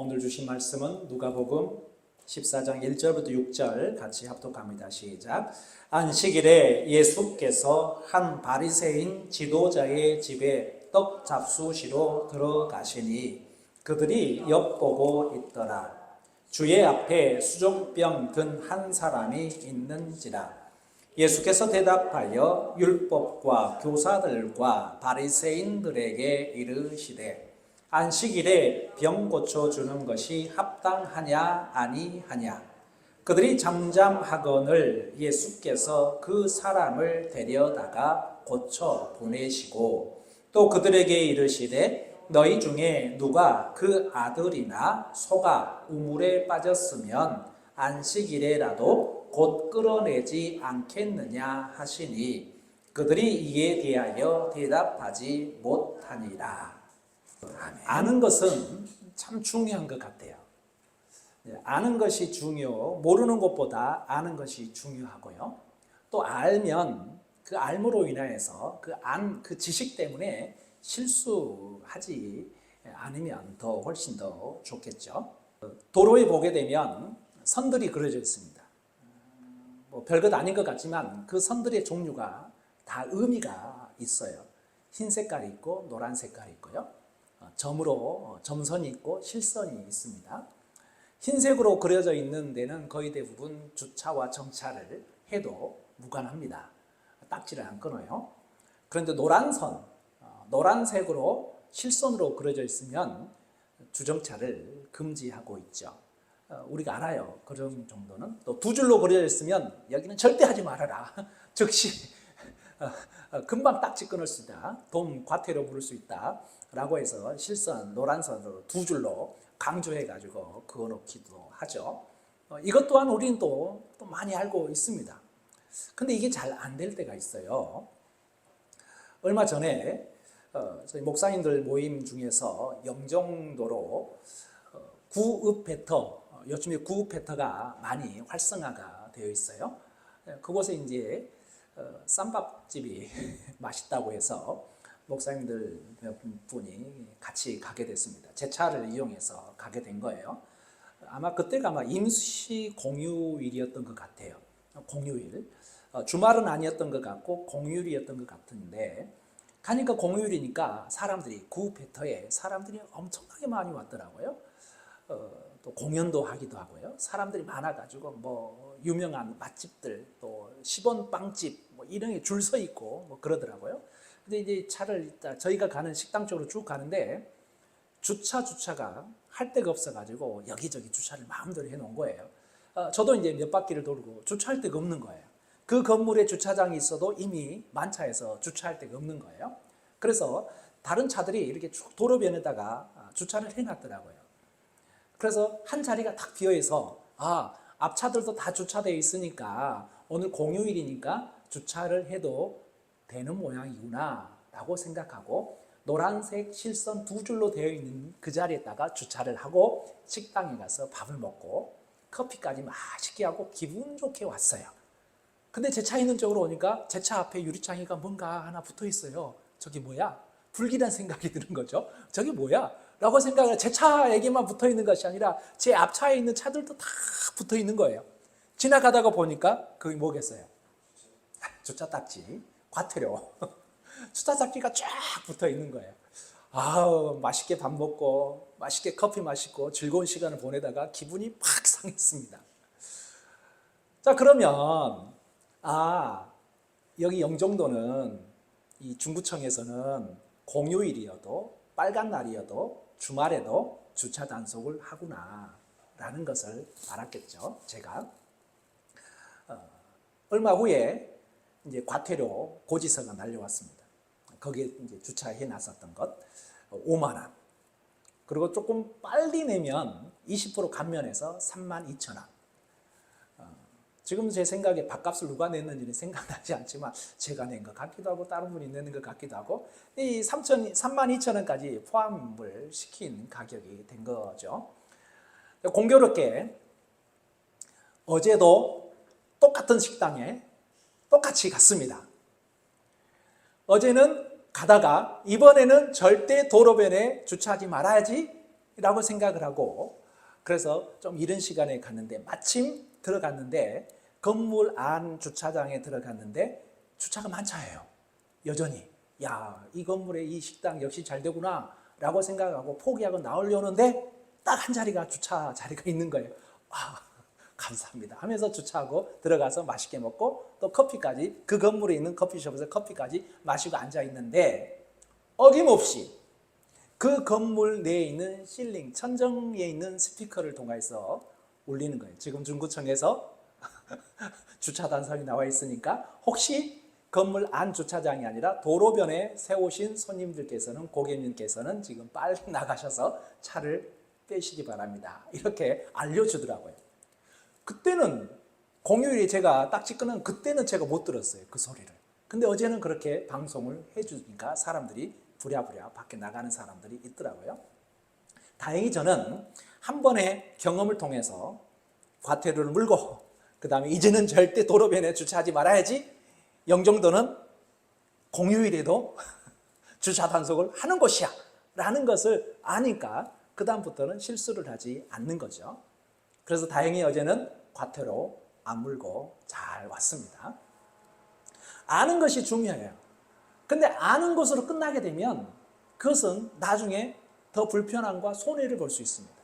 오늘 주신 말씀은 누가복음 14장 1절부터 6절 같이 합독합니다. 시작. 안식일에 예수께서 한 바리새인 지도자의 집에 떡 잡수시러 들어가시니 그들이 엿보고 있더라. 주의 앞에 수종병 든 한 사람이 있는지라. 예수께서 대답하여 율법과 교사들과 바리새인들에게 이르시되 안식일에 병 고쳐주는 것이 합당하냐 아니하냐. 그들이 잠잠하거늘 예수께서 그 사람을 데려다가 고쳐 보내시고 또 그들에게 이르시되 너희 중에 누가 그 아들이나 소가 우물에 빠졌으면 안식일에라도 곧 끌어내지 않겠느냐 하시니 그들이 이에 대하여 대답하지 못하니라. 아는 것은 참 중요한 것 같아요. 아는 것이 모르는 것보다 아는 것이 중요하고요. 또 알면 그 알므로 인하여서 그 지식 때문에 실수하지 않으면 훨씬 더 좋겠죠. 도로에 보게 되면 선들이 그려져 있습니다. 별것 아닌 것 같지만 그 선들의 종류가 다 의미가 있어요. 흰 색깔이 있고 노란 색깔이 있고요. 점으로 점선이 있고 실선이 있습니다. 흰색으로 그려져 있는 데는 거의 대부분 주차와 정차를 해도 무관합니다. 딱지를 안 끊어요. 그런데 노란색으로 실선으로 그려져 있으면 주정차를 금지하고 있죠. 우리가 알아요. 그런 정도는. 또 두 줄로 그려져 있으면 여기는 절대 하지 말아라. 즉시 금방 딱지 끊을 수 있다. 돈 과태료 물을 수 있다. 라고 해서 실선, 노란선으로 두 줄로 강조해가지고 그어놓기도 하죠. 이것 또한 우리는 또 많이 알고 있습니다. 근데 이게 잘 안 될 때가 있어요. 얼마 전에 저희 목사님들 모임 중에서 영종도로 구읍배터, 요즘에 구읍배터가 많이 활성화가 되어 있어요. 그곳에 이제 쌈밥집이 맛있다고 해서 목사님들 몇 분이 같이 가게 됐습니다. 제 차를 이용해서 가게 된 거예요. 아마 그때가 임시 공휴일이었던 것 같아요. 공휴일. 주말은 아니었던 것 같고 공휴일이었던 것 같은데 가니까 공휴일이니까 구배터에 사람들이 엄청나게 많이 왔더라고요. 또 공연도 하기도 하고요. 사람들이 많아가지고 유명한 맛집들 또 10원 빵집 이런 게 줄 서 있고 그러더라고요. 근데 이제 저희가 가는 식당 쪽으로 쭉 가는데 주차가 할 데가 없어가지고 여기저기 주차를 마음대로 해놓은 거예요. 저도 이제 몇 바퀴를 돌고 주차할 데가 없는 거예요. 그 건물에 주차장이 있어도 이미 만차해서 주차할 데가 없는 거예요. 그래서 다른 차들이 이렇게 쭉 도로변에다가 주차를 해놨더라고요. 그래서 한 자리가 딱 비어있어 앞차들도 다 주차되어 있으니까 오늘 공휴일이니까 주차를 해도 되는 모양이구나 라고 생각하고 노란색 실선 두 줄로 되어 있는 그 자리에다가 주차를 하고 식당에 가서 밥을 먹고 커피까지 맛있게 하고 기분 좋게 왔어요. 근데 제 차 있는 쪽으로 오니까 제 차 앞에 유리창에가 뭔가 하나 붙어 있어요. 저게 뭐야? 불길한 생각이 드는 거죠. 저게 뭐야? 라고 생각을 제 차에게만 붙어 있는 것이 아니라 제 앞차에 있는 차들도 다 붙어 있는 거예요. 지나가다가 보니까 그게 뭐겠어요? 주차 딱지. 과태료. 주차장기가 쫙 붙어 있는 거예요. 맛있게 밥 먹고 맛있게 커피 마시고 즐거운 시간을 보내다가 기분이 팍 상했습니다. 자, 그러면 여기 영종도는 이 중구청에서는 공휴일이어도 빨간 날이어도 주말에도 주차 단속을 하구나 라는 것을 알았겠죠. 제가 얼마 후에 이제 과태료 고지서가 날려왔습니다. 거기에 이제 주차해 놨었던 것 5만 원. 그리고 조금 빨리 내면 20% 감면해서 32,000원. 지금 제 생각에 밥값을 누가 냈는지는 생각나지 않지만 제가 낸 것 같기도 하고 다른 분이 내는 것 같기도 하고 이 32,000원까지 포함을 시킨 가격이 된 거죠. 공교롭게 어제도 똑같은 식당에 똑같이 갔습니다. 어제는 가다가 이번에는 절대 도로변에 주차하지 말아야지 라고 생각을 하고, 그래서 좀 이른 시간에 갔는데 마침 들어갔는데 건물 안 주차장에 들어갔는데 주차가 만차예요. 여전히 야, 이 건물에 이 식당 역시 잘 되구나 라고 생각하고 포기하고 나오려는데 딱 한 자리가 주차 자리가 있는 거예요. 아, 감사합니다 하면서 주차하고 들어가서 맛있게 먹고 또 커피까지, 그 건물에 있는 커피숍에서 커피까지 마시고 앉아 있는데 어김없이 그 건물 내에 있는 실링, 천정에 있는 스피커를 통해서 울리는 거예요. 지금 중구청에서 주차 단속이 나와 있으니까 혹시 건물 안 주차장이 아니라 도로변에 세우신 손님들께서는, 고객님께서는 지금 빨리 나가셔서 차를 빼시기 바랍니다. 이렇게 알려주더라고요. 그때는 공휴일에 제가 딱지 끊은 그때는 제가 못 들었어요. 그 소리를. 근데 어제는 그렇게 방송을 해주니까 사람들이 부랴부랴 밖에 나가는 사람들이 있더라고요. 다행히 저는 한 번의 경험을 통해서 과태료를 물고 그 다음에 이제는 절대 도로변에 주차하지 말아야지, 영종도는 공휴일에도 주차 단속을 하는 곳이야 라는 것을 아니까 그 다음부터는 실수를 하지 않는 거죠. 그래서 다행히 어제는 과태료 안 물고 잘 왔습니다. 아는 것이 중요해요. 근데 아는 것으로 끝나게 되면 그것은 나중에 더 불편함과 손해를 볼 수 있습니다.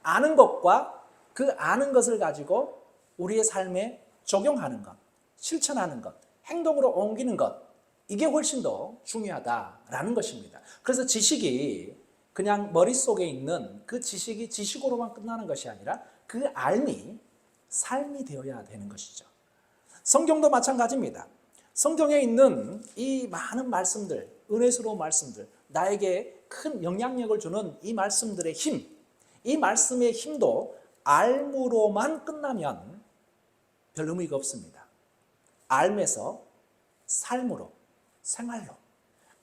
아는 것과 그 아는 것을 가지고 우리의 삶에 적용하는 것, 실천하는 것, 행동으로 옮기는 것, 이게 훨씬 더 중요하다라는 것입니다. 그래서 지식이 그냥 머릿속에 있는 그 지식이 지식으로만 끝나는 것이 아니라 그 알미, 삶이 되어야 되는 것이죠. 성경도 마찬가지입니다. 성경에 있는 이 많은 말씀들, 은혜스러운 말씀들, 나에게 큰 영향력을 주는 이 말씀들의 힘, 이 말씀의 힘도 알므로만 끝나면 별 의미가 없습니다. 알면서 삶으로, 생활로,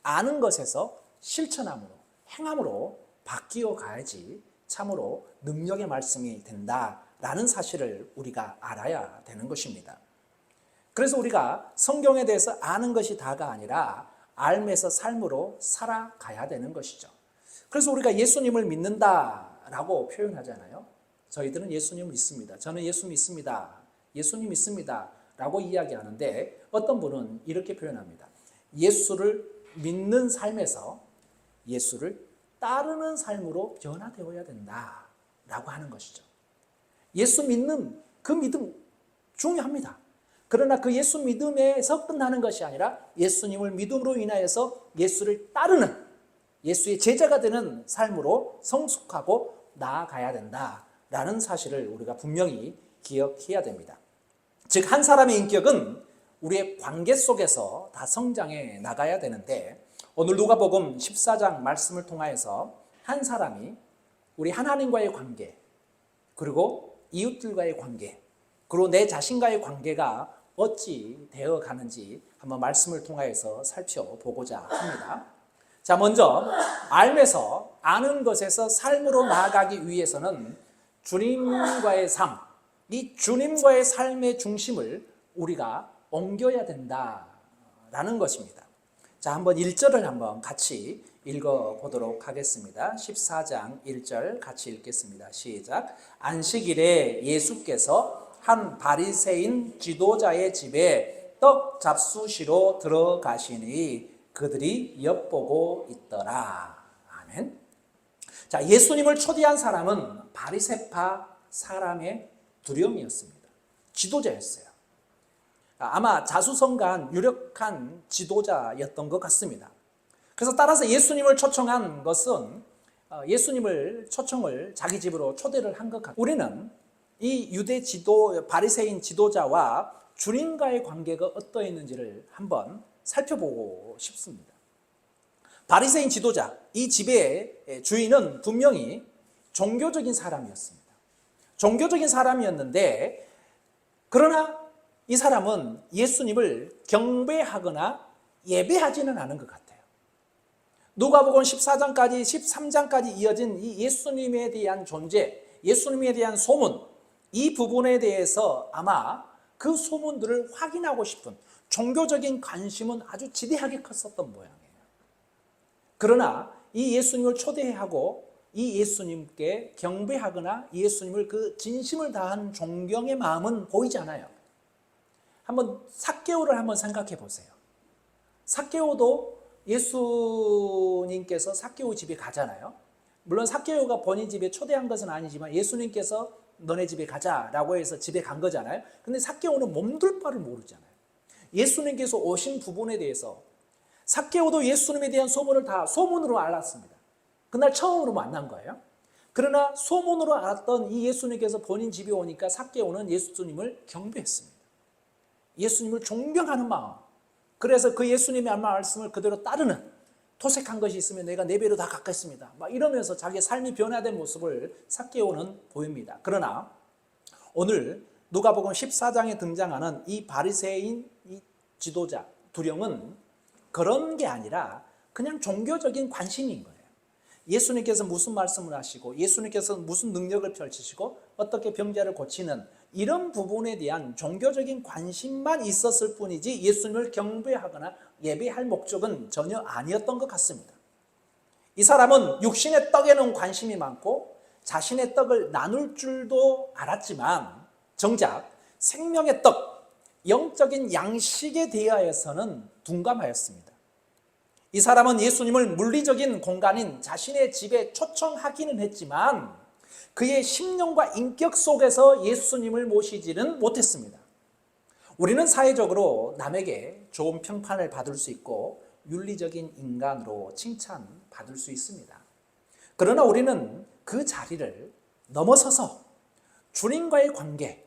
아는 것에서 실천함으로, 행함으로 바뀌어 가야지 참으로 능력의 말씀이 된다라는 사실을 우리가 알아야 되는 것입니다. 그래서 우리가 성경에 대해서 아는 것이 다가 아니라 알면서 삶으로 살아가야 되는 것이죠. 그래서 우리가 예수님을 믿는다라고 표현하잖아요. 저희들은 예수님을 믿습니다. 저는 예수 믿습니다. 예수님 믿습니다. 라고 이야기하는데 어떤 분은 이렇게 표현합니다. 예수를 믿는 삶에서 예수를 따르는 삶으로 변화되어야 된다라고 하는 것이죠. 예수 믿는 그 믿음 중요합니다. 그러나 그 예수 믿음에서 끝나는 것이 아니라 예수님을 믿음으로 인하여서 예수를 따르는, 예수의 제자가 되는 삶으로 성숙하고 나아가야 된다라는 사실을 우리가 분명히 기억해야 됩니다. 즉, 한 사람의 인격은 우리의 관계 속에서 다 성장해 나가야 되는데, 오늘 누가복음 14장 말씀을 통하여서 한 사람이 우리 하나님과의 관계, 그리고 이웃들과의 관계, 그리고 내 자신과의 관계가 어찌 되어 가는지 한번 말씀을 통하여서 살펴보고자 합니다. 자, 먼저 알면서 아는 것에서 삶으로 나아가기 위해서는 주님과의 삶, 이 주님과의 삶의 중심을 우리가 옮겨야 된다라는 것입니다. 자, 한번 1절을 한번 같이 읽어보도록 하겠습니다. 14장 1절 같이 읽겠습니다. 시작. 안식일에 예수께서 한 바리새인 지도자의 집에 떡 잡수시러 들어가시니 그들이 엿보고 있더라. 아멘. 자, 예수님을 초대한 사람은 바리새파 사람의 두려움이었습니다. 지도자였어요. 아마 자수성가한 유력한 지도자였던 것 같습니다. 그래서 따라서 예수님을 초청한 것은 예수님을 초청을 자기 집으로 초대를 한 것 같아요. 우리는 이 유대 바리새인 지도자와 주님과의 관계가 어떠했는지를 한번 살펴보고 싶습니다. 바리새인 지도자, 이 집의 주인은 분명히 종교적인 사람이었습니다. 종교적인 사람이었는데, 그러나 이 사람은 예수님을 경배하거나 예배하지는 않은 것 같아요. 누가복음 14장까지 13장까지 이어진 이 예수님에 대한 존재, 예수님에 대한 소문, 이 부분에 대해서 아마 그 소문들을 확인하고 싶은 종교적인 관심은 아주 지대하게 컸었던 모양이에요. 그러나 이 예수님을 초대하고 이 예수님께 경배하거나 예수님을 그 진심을 다한 존경의 마음은 보이지 않아요. 한번 삭개오를 한번 생각해 보세요. 삭개오도 예수님께서 삭개오 집에 가잖아요. 물론 삭개오가 본인 집에 초대한 것은 아니지만 예수님께서 너네 집에 가자라고 해서 집에 간 거잖아요. 근데 삭개오는 몸둘 바를 모르잖아요. 예수님께서 오신 부분에 대해서 삭개오도 예수님에 대한 소문을 다 소문으로 알았습니다. 그날 처음으로 만난 거예요. 그러나 소문으로 알았던 이 예수님께서 본인 집에 오니까 삭개오는 예수님을 경배했습니다. 예수님을 존경하는 마음. 그래서 그 예수님의 말씀을 그대로 따르는, 토색한 것이 있으면 내가 네 배로 다 갚겠습니다, 막 이러면서 자기의 삶이 변화된 모습을 삭개오는 보입니다. 그러나 오늘 누가복음 14장에 등장하는 이 바리새인 이 지도자 두령은 그런 게 아니라 그냥 종교적인 관심인 거예요. 예수님께서 무슨 말씀을 하시고 예수님께서 무슨 능력을 펼치시고 어떻게 병자를 고치는 이런 부분에 대한 종교적인 관심만 있었을 뿐이지 예수님을 경배하거나 예배할 목적은 전혀 아니었던 것 같습니다. 이 사람은 육신의 떡에는 관심이 많고 자신의 떡을 나눌 줄도 알았지만 정작 생명의 떡, 영적인 양식에 대하여서는 둔감하였습니다. 이 사람은 예수님을 물리적인 공간인 자신의 집에 초청하기는 했지만 그의 심령과 인격 속에서 예수님을 모시지는 못했습니다. 우리는 사회적으로 남에게 좋은 평판을 받을 수 있고 윤리적인 인간으로 칭찬받을 수 있습니다. 그러나 우리는 그 자리를 넘어서서 주님과의 관계,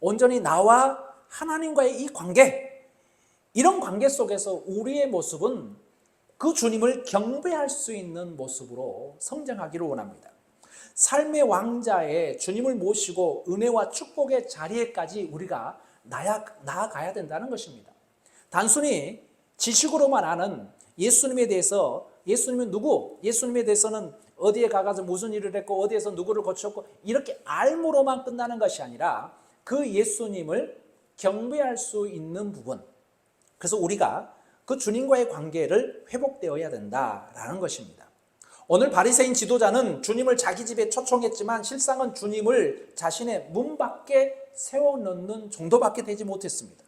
온전히 나와 하나님과의 이 관계, 이런 관계 속에서 우리의 모습은 그 주님을 경배할 수 있는 모습으로 성장하기를 원합니다. 삶의 왕자의 주님을 모시고 은혜와 축복의 자리에까지 우리가 나아가야 된다는 것입니다. 단순히 지식으로만 아는 예수님에 대해서, 예수님은 누구? 예수님에 대해서는 어디에 가서 무슨 일을 했고 어디에서 누구를 고쳤고 이렇게 알므로만 끝나는 것이 아니라 그 예수님을 경배할 수 있는 부분, 그래서 우리가 그 주님과의 관계를 회복되어야 된다라는 것입니다. 오늘 바리새인 지도자는 주님을 자기 집에 초청했지만 실상은 주님을 자신의 문 밖에 세워놓는 정도밖에 되지 못했습니다.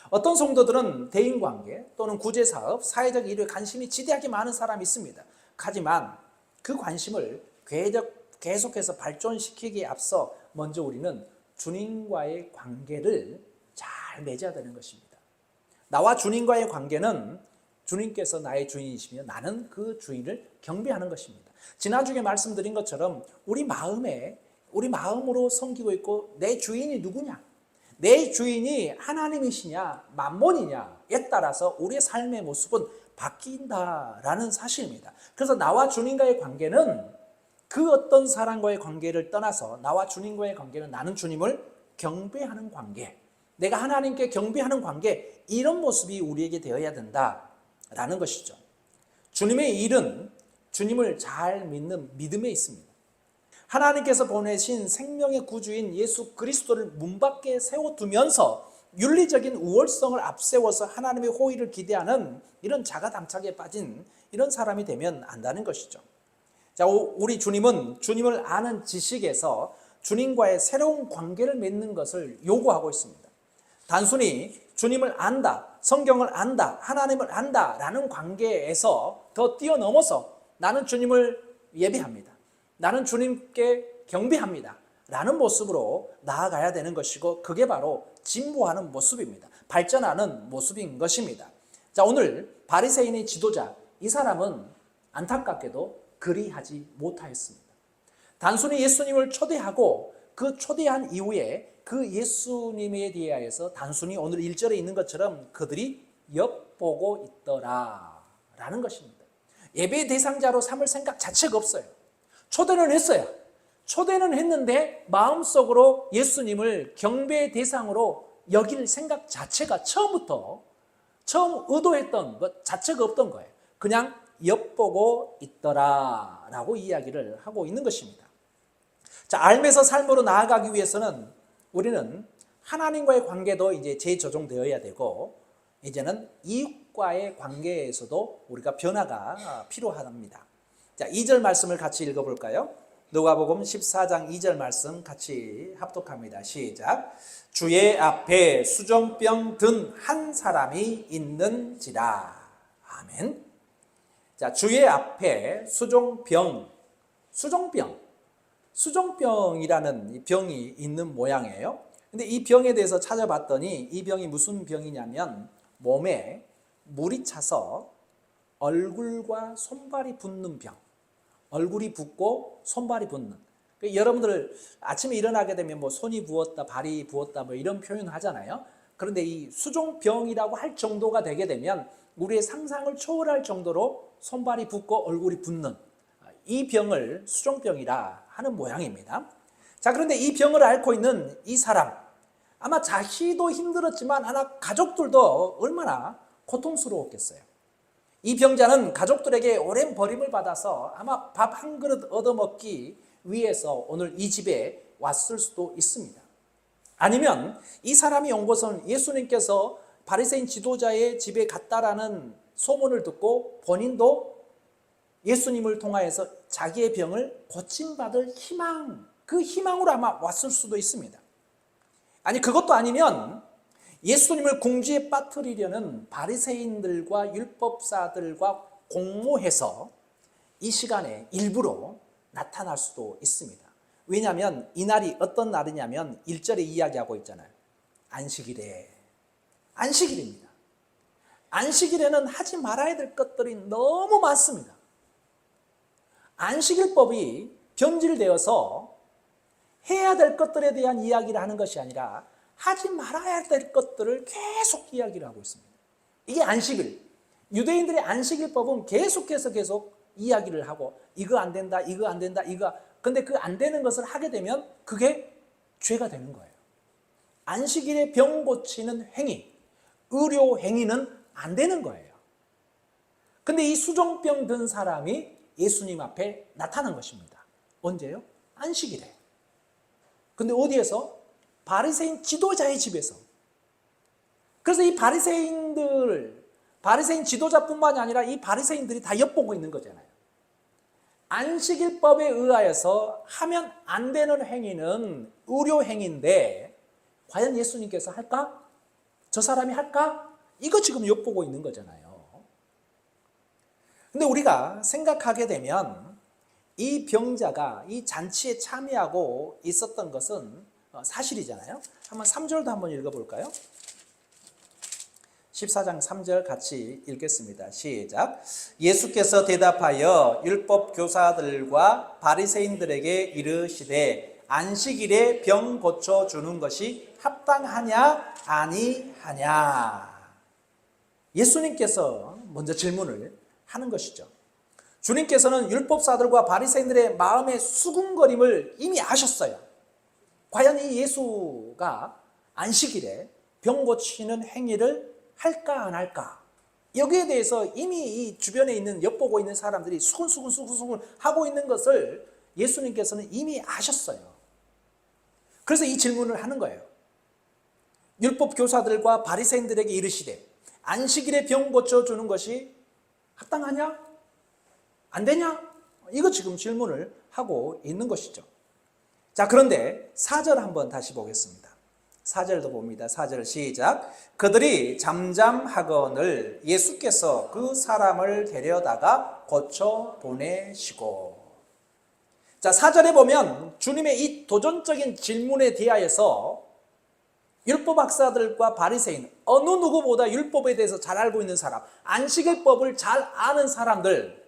어떤 성도들은 대인관계 또는 구제사업, 사회적 일에 관심이 지대하게 많은 사람이 있습니다. 하지만 그 관심을 계속해서 발전시키기에 앞서 먼저 우리는 주님과의 관계를 잘 맺어야 되는 것입니다. 나와 주님과의 관계는 주님께서 나의 주인이시며 나는 그 주인을 경배하는 것입니다. 지난주에 말씀드린 것처럼 우리 마음으로 섬기고 있고 내 주인이 누구냐? 내 주인이 하나님이시냐 만몬이냐에 따라서 우리의 삶의 모습은 바뀐다라는 사실입니다. 그래서 나와 주님과의 관계는 그 어떤 사람과의 관계를 떠나서 나와 주님과의 관계는 나는 주님을 경배하는 관계, 내가 하나님께 경배하는 관계, 이런 모습이 우리에게 되어야 된다라는 것이죠. 주님의 일은 주님을 잘 믿는 믿음에 있습니다. 하나님께서 보내신 생명의 구주인 예수 그리스도를 문 밖에 세워두면서 윤리적인 우월성을 앞세워서 하나님의 호의를 기대하는 이런 자가당착에 빠진 이런 사람이 되면 안 되는 것이죠. 자, 우리 주님은 주님을 아는 지식에서 주님과의 새로운 관계를 맺는 것을 요구하고 있습니다. 단순히 주님을 안다, 성경을 안다, 하나님을 안다라는 관계에서 더 뛰어넘어서 나는 주님을 예배합니다, 나는 주님께 경배합니다 라는 모습으로 나아가야 되는 것이고, 그게 바로 진보하는 모습입니다. 발전하는 모습인 것입니다. 자, 오늘 바리새인의 지도자, 이 사람은 안타깝게도 그리하지 못하였습니다. 단순히 예수님을 초대하고 그 초대한 이후에 그 예수님에 대하여서 단순히 오늘 1절에 있는 것처럼 그들이 엿보고 있더라 라는 것입니다. 예배의 대상자로 삼을 생각 자체가 없어요. 초대는 했어요. 초대는 했는데 마음속으로 예수님을 경배의 대상으로 여길 생각 자체가 처음 의도했던 것 자체가 없던 거예요. 그냥 엿보고 있더라 라고 이야기를 하고 있는 것입니다. 자, 알면서 삶으로 나아가기 위해서는 우리는 하나님과의 관계도 이제 재조정되어야 되고, 이제는 이웃과의 관계에서도 우리가 변화가 필요합니다. 자, 2절 말씀을 같이 읽어볼까요? 누가복음 14장 2절 말씀 같이 합독합니다. 시작. 주의 앞에 수종병 든 한 사람이 있는지라. 아멘. 자, 주의 앞에 수종병이라는 이 병이 있는 모양이에요. 근데 이 병에 대해서 찾아봤더니 이 병이 무슨 병이냐면 몸에 물이 차서 얼굴과 손발이 붓는 병. 얼굴이 붓고 손발이 붓는. 여러분들 아침에 일어나게 되면 뭐 손이 부었다, 발이 부었다 뭐 이런 표현을 하잖아요. 그런데 이 수종병이라고 할 정도가 되게 되면 우리의 상상을 초월할 정도로 손발이 붓고 얼굴이 붓는 이 병을 수종병이라 하는 모양입니다. 자, 그런데 이 병을 앓고 있는 이 사람, 아마 자신도 힘들었지만 아마 가족들도 얼마나 고통스러웠겠어요. 이 병자는 가족들에게 오랜 버림을 받아서 아마 밥 한 그릇 얻어먹기 위해서 오늘 이 집에 왔을 수도 있습니다. 아니면 이 사람이 온 곳은 예수님께서 바리새인 지도자의 집에 갔다라는 소문을 듣고 본인도 예수님을 통하여서 자기의 병을 고침받을 희망, 그 희망으로 아마 왔을 수도 있습니다. 아니, 그것도 아니면 예수님을 궁지에 빠뜨리려는 바리새인들과 율법사들과 공모해서 이 시간에 일부러 나타날 수도 있습니다. 왜냐하면 이 날이 어떤 날이냐면 1절에 이야기하고 있잖아요. 안식일입니다. 안식일에는 하지 말아야 될 것들이 너무 많습니다. 안식일법이 변질되어서 해야 될 것들에 대한 이야기를 하는 것이 아니라 하지 말아야 될 것들을 계속 이야기를 하고 있습니다. 이게 안식일. 유대인들의 안식일법은 계속해서 계속 이야기를 하고 이거 안 된다, 이거 안 된다, 이거. 근데 그 안 되는 것을 하게 되면 그게 죄가 되는 거예요. 안식일에 병 고치는 행위, 의료 행위는 안 되는 거예요. 근데 이 수종병 든 사람이 예수님 앞에 나타난 것입니다. 언제요? 안식일에. 근데 어디에서? 바리새인 지도자의 집에서. 그래서 이 바리새인 지도자뿐만이 아니라 이 바리새인들이 다 엿보고 있는 거잖아요. 안식일법에 의하여서 하면 안 되는 행위는 의료 행위인데 과연 예수님께서 할까? 저 사람이 할까? 이거 지금 엿보고 있는 거잖아요. 근데 우리가 생각하게 되면 이 병자가 이 잔치에 참여하고 있었던 것은 사실이잖아요. 한번 3절도 한번 읽어볼까요? 14장 3절 같이 읽겠습니다. 시작. 예수께서 대답하여 율법 교사들과 바리새인들에게 이르시되 안식일에 병 고쳐 주는 것이 합당하냐 아니하냐. 예수님께서 먼저 질문을 하는 것이죠. 주님께서는 율법사들과 바리새인들의 마음의 수군거림을 이미 아셨어요. 과연 이 예수가 안식일에 병 고치는 행위를 할까 안 할까? 여기에 대해서 이미 이 주변에 있는 엿보고 있는 사람들이 수근수근 하고 있는 것을 예수님께서는 이미 아셨어요. 그래서 이 질문을 하는 거예요. 율법 교사들과 바리새인들에게 이르시되 안식일에 병 고쳐주는 것이 합당하냐? 안 되냐? 이거 지금 질문을 하고 있는 것이죠. 자, 그런데 4절 한번 다시 보겠습니다. 4절도 봅니다. 4절 시작. 그들이 잠잠하거늘 예수께서 그 사람을 데려다가 고쳐 보내시고. 자, 4절에 보면 주님의 이 도전적인 질문에 대하여서 율법학사들과 바리새인, 어느 누구보다 율법에 대해서 잘 알고 있는 사람, 안식일법을 잘 아는 사람들,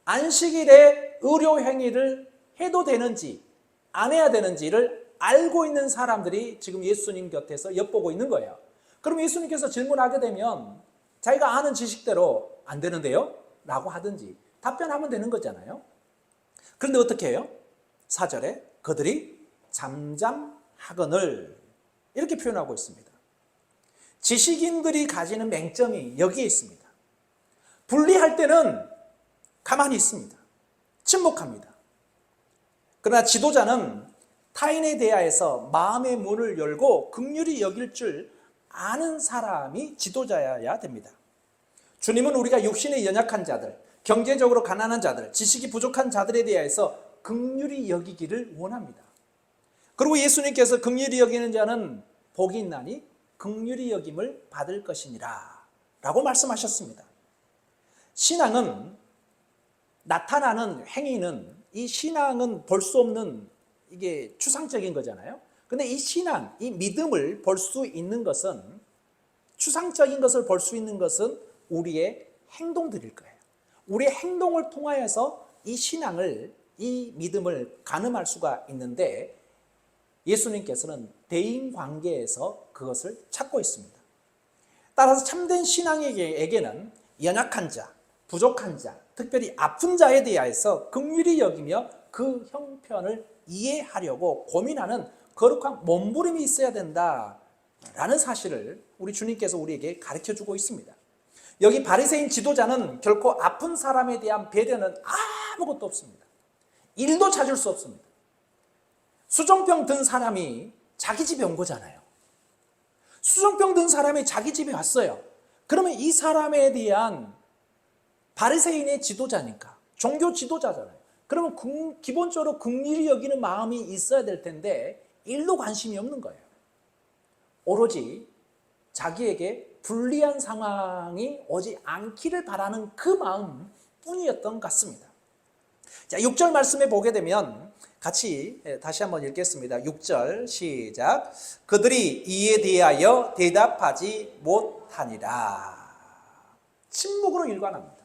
안식일에 의료 행위를 해도 되는지 안 해야 되는지를 알고 있는 사람들이 지금 예수님 곁에서 엿보고 있는 거예요. 그럼 예수님께서 질문하게 되면 자기가 아는 지식대로 안 되는데요? 라고 하든지 답변하면 되는 거잖아요. 그런데 어떻게 해요? 4절에 그들이 잠잠하거늘 이렇게 표현하고 있습니다. 지식인들이 가지는 맹점이 여기에 있습니다. 분리할 때는 가만히 있습니다. 침묵합니다. 그러나 지도자는 타인에 대하여서 마음의 문을 열고 긍휼히 여길 줄 아는 사람이 지도자여야 됩니다. 주님은 우리가 육신에 연약한 자들, 경제적으로 가난한 자들, 지식이 부족한 자들에 대해서 긍휼히 여기기를 원합니다. 그리고 예수님께서 긍휼히 여기는 자는 복이 있나니 긍휼히 여김을 받을 것이니라 라고 말씀하셨습니다. 신앙은, 나타나는 행위는, 이 신앙은 볼 수 없는, 이게 추상적인 거잖아요. 근데 이 신앙, 이 믿음을 볼 수 있는 것은, 추상적인 것을 볼 수 있는 것은 우리의 행동들일 거예요. 우리의 행동을 통하여서 이 신앙을, 이 믿음을 가늠할 수가 있는데, 예수님께서는 대인관계에서 그것을 찾고 있습니다. 따라서 참된 신앙에게는 연약한 자, 부족한 자, 특별히 아픈 자에 대하여서 긍휼히 여기며 그 형편을 이해하려고 고민하는 거룩한 몸부림이 있어야 된다라는 사실을 우리 주님께서 우리에게 가르쳐주고 있습니다. 여기 바리새인 지도자는 결코 아픈 사람에 대한 배려는 아무것도 없습니다. 일도 찾을 수 없습니다. 수종병 든 사람이 자기 집에 온 거잖아요. 수종병 든 사람이 자기 집에 왔어요. 그러면 이 사람에 대한, 바리새인의 지도자니까, 종교 지도자잖아요. 그러면 기본적으로 긍휼히 여기는 마음이 있어야 될 텐데 일도 관심이 없는 거예요. 오로지 자기에게 불리한 상황이 오지 않기를 바라는 그 마음 뿐이었던 것 같습니다. 자, 6절 말씀에 보게 되면 같이 다시 한번 읽겠습니다. 6절 시작. 그들이 이에 대하여 대답하지 못하니라. 침묵으로 일관합니다.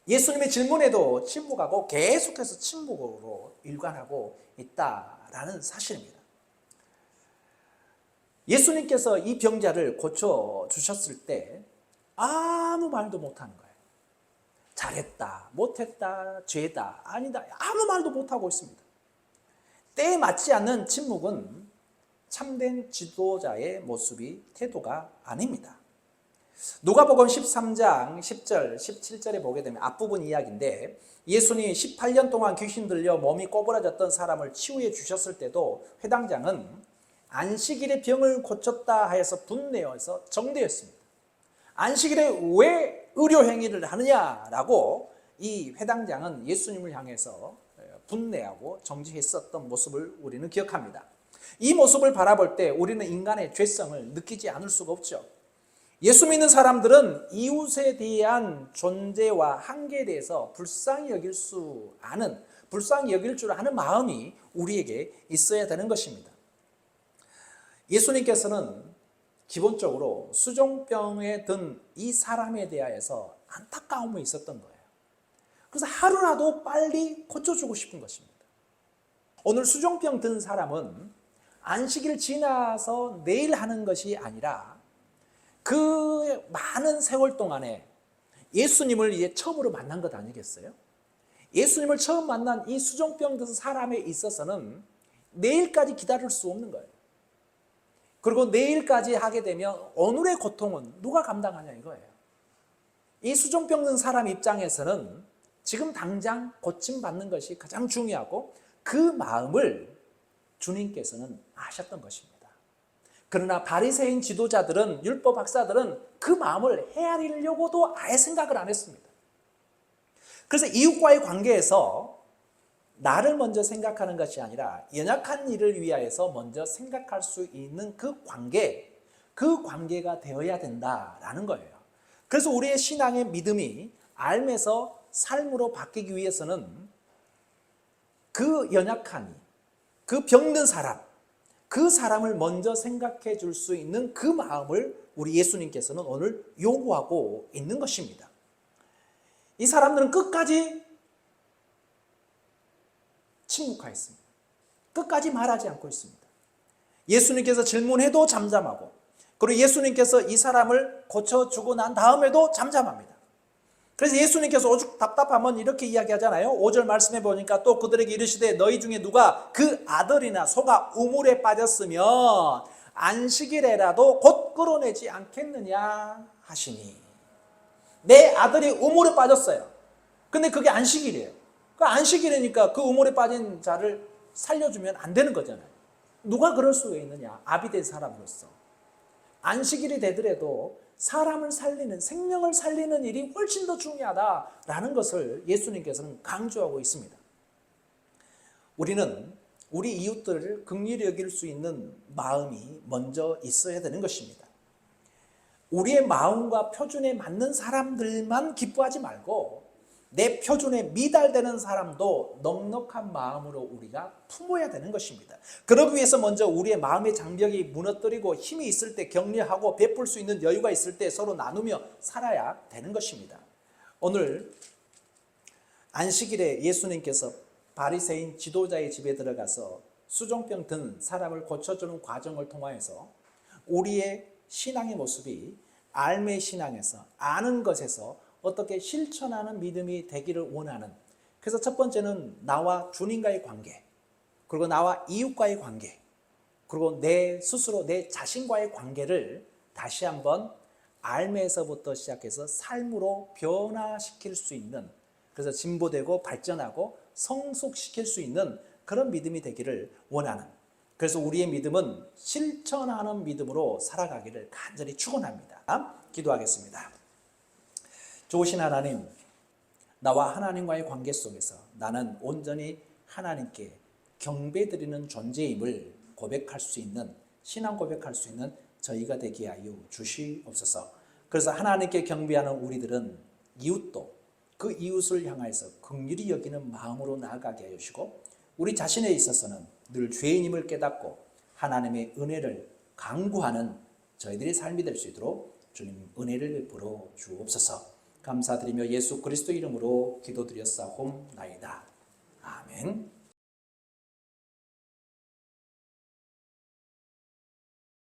예수님의 질문에도 침묵하고 계속해서 침묵으로 일관하고 있다라는 사실입니다. 예수님께서 이 병자를 고쳐주셨을 때 아무 말도 못하는 거예요. 잘했다, 못했다, 죄다, 아니다, 아무 말도 못하고 있습니다. 때에 맞지 않는 침묵은 참된 지도자의 모습이, 태도가 아닙니다. 누가복음 13장 10절, 17절에 보게 되면 앞부분 이야기인데, 예수님이 18년 동안 귀신 들려 몸이 꼬부라졌던 사람을 치유해 주셨을 때도 회당장은 안식일에 병을 고쳤다 하여서 분내어서 정죄했습니다. 안식일에 왜 의료행위를 하느냐라고 이 회당장은 예수님을 향해서 분내하고 정죄했었던 모습을 우리는 기억합니다. 이 모습을 바라볼 때 우리는 인간의 죄성을 느끼지 않을 수가 없죠. 예수 믿는 사람들은 이웃에 대한 존재와 한계에 대해서 불쌍히 여길 줄 아는 마음이 우리에게 있어야 되는 것입니다. 예수님께서는 기본적으로 수종병에 든 이 사람에 대하여서 안타까움이 있었던 거예요. 그래서 하루라도 빨리 고쳐주고 싶은 것입니다. 오늘 수종병 든 사람은 안식일 지나서 내일 하는 것이 아니라 그 많은 세월 동안에 예수님을 이제 처음으로 만난 것 아니겠어요? 예수님을 처음 만난 이 수종병 든 사람에 있어서는 내일까지 기다릴 수 없는 거예요. 그리고 내일까지 하게 되면 오늘의 고통은 누가 감당하냐 이거예요. 이 수종병 든 사람 입장에서는 지금 당장 고침받는 것이 가장 중요하고 그 마음을 주님께서는 아셨던 것입니다. 그러나 바리새인 지도자들은, 율법 박사들은 그 마음을 헤아리려고도 아예 생각을 안 했습니다. 그래서 이웃과의 관계에서 나를 먼저 생각하는 것이 아니라 연약한 이를 위하여서 먼저 생각할 수 있는 그 관계가 되어야 된다라는 거예요. 그래서 우리의 신앙의 믿음이 알면서 삶으로 바뀌기 위해서는 그 연약한 이, 그 병든 사람, 그 사람을 먼저 생각해 줄 수 있는 그 마음을 우리 예수님께서는 오늘 요구하고 있는 것입니다. 이 사람들은 끝까지 침묵하였습니다. 끝까지 말하지 않고 있습니다. 예수님께서 질문해도 잠잠하고, 그리고 예수님께서 이 사람을 고쳐주고 난 다음에도 잠잠합니다. 그래서 예수님께서 오죽 답답하면 이렇게 이야기하잖아요. 5절 말씀해 보니까 또 그들에게 이르시되 너희 중에 누가 그 아들이나 소가 우물에 빠졌으면 안식일에라도 곧 끌어내지 않겠느냐 하시니. 내 아들이 우물에 빠졌어요. 근데 그게 안식일이에요. 그 안식일이니까 그 우물에 빠진 자를 살려주면 안 되는 거잖아요. 누가 그럴 수 있느냐? 아비된 사람으로서. 안식일이 되더라도 사람을 살리는, 생명을 살리는 일이 훨씬 더 중요하다라는 것을 예수님께서는 강조하고 있습니다. 우리는 우리 이웃들을 긍휼히 여길 수 있는 마음이 먼저 있어야 되는 것입니다. 우리의 마음과 표준에 맞는 사람들만 기뻐하지 말고 내 표준에 미달되는 사람도 넉넉한 마음으로 우리가 품어야 되는 것입니다. 그러기 위해서 먼저 우리의 마음의 장벽이 무너뜨리고 힘이 있을 때 격려하고 베풀 수 있는 여유가 있을 때 서로 나누며 살아야 되는 것입니다. 오늘 안식일에 예수님께서 바리새인 지도자의 집에 들어가서 수종병 든 사람을 고쳐주는 과정을 통하여서 우리의 신앙의 모습이 알매 신앙에서, 아는 것에서 어떻게 실천하는 믿음이 되기를 원하는, 그래서 첫 번째는 나와 주님과의 관계, 그리고 나와 이웃과의 관계, 그리고 내 스스로 내 자신과의 관계를 다시 한번 알매에서부터 시작해서 삶으로 변화시킬 수 있는, 그래서 진보되고 발전하고 성숙시킬 수 있는 그런 믿음이 되기를 원하는, 그래서 우리의 믿음은 실천하는 믿음으로 살아가기를 간절히 축원합니다. 기도하겠습니다. 좋으신 하나님, 나와 하나님과의 관계 속에서 나는 온전히 하나님께 경배드리는 존재임을 고백할 수 있는, 신앙 고백할 수 있는 저희가 되게 하여 주시옵소서. 그래서 하나님께 경배하는 우리들은 이웃도 그 이웃을 향해서 긍휼히 여기는 마음으로 나아가게 하여 주시고, 우리 자신에 있어서는 늘 죄인임을 깨닫고 하나님의 은혜를 강구하는 저희들의 삶이 될 수 있도록 주님 은혜를 베풀어 주옵소서. 감사드리며 예수 그리스도 이름으로 기도드렸사옵나이다. 아멘.